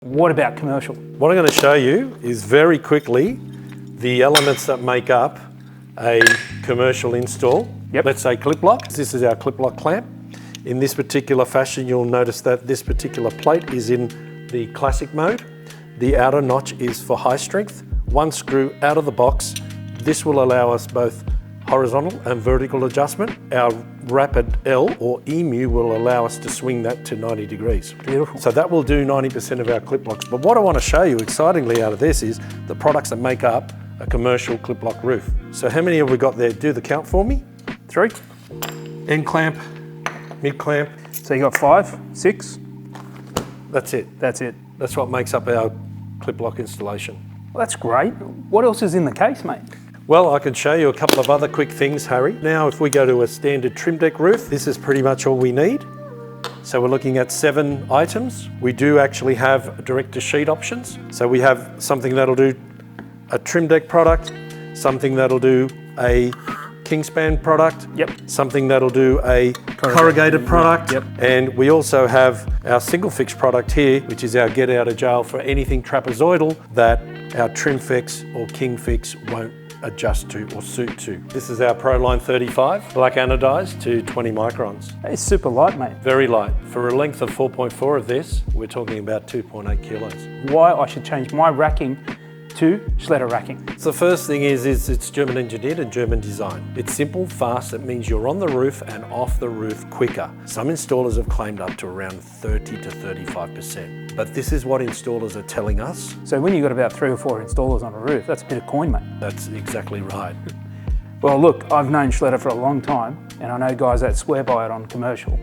What about commercial? What I'm going to show you is very quickly the elements that make up a commercial install. Yep. Let's say clip lock. This is our clip lock clamp. In this particular fashion, you'll notice that this particular plate is in the classic mode. The outer notch is for high strength. One screw out of the box. This will allow us both horizontal and vertical adjustment. Our rapid L or EMU will allow us to swing that to 90 degrees. Beautiful. So that will do 90% of our clip locks. But what I want to show you excitingly out of this is the products that make up a commercial clip lock roof. So how many have we got there? Do the count for me. 3. End clamp, mid clamp. So you got 5, 6. That's it. That's it. That's what makes up our clip lock installation. Well, that's great. What else is in the case, mate? Well, I can show you a couple of other quick things, Harry. Now, if we go to a standard trim deck roof, this is pretty much all we need. So we're looking at 7 items. We do actually have direct to sheet options. So we have something that'll do a trim deck product, something that'll do a Kingspan product, something that'll do a corrugated product, and we also have our single fix product here, which is our get out of jail for anything trapezoidal that our trim fix or king fix won't adjust to or suit to. This is our Proline 35, black anodized to 20 microns. It's super light, mate. Very light. For a length of 4.4 of this, we're talking about 2.8 kilos. Why I should change my racking to Schletter racking? So the first thing is it's German engineered and German designed. It's simple, fast, it means you're on the roof and off the roof quicker. Some installers have claimed up to around 30 to 35%, but this is what installers are telling us. So when you've got about 3 or 4 installers on a roof, that's a bit of coin, mate. That's exactly right. Well, look, I've known Schletter for a long time, and I know guys that swear by it on commercial.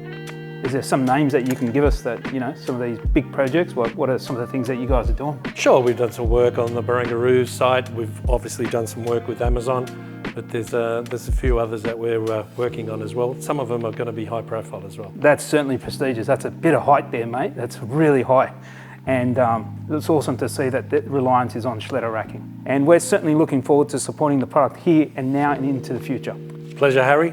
Is there some names that you can give us that, you know, some of these big projects, what are some of the things that you guys are doing? Sure, we've done some work on the Barangaroo site. We've obviously done some work with Amazon, but there's a few others that we're working on as well. Some of them are going to be high profile as well. That's certainly prestigious. That's a bit of height there, mate. That's really high. And it's awesome to see that reliance is on Schletter racking. And we're certainly looking forward to supporting the product here and now and into the future. Pleasure, Harry.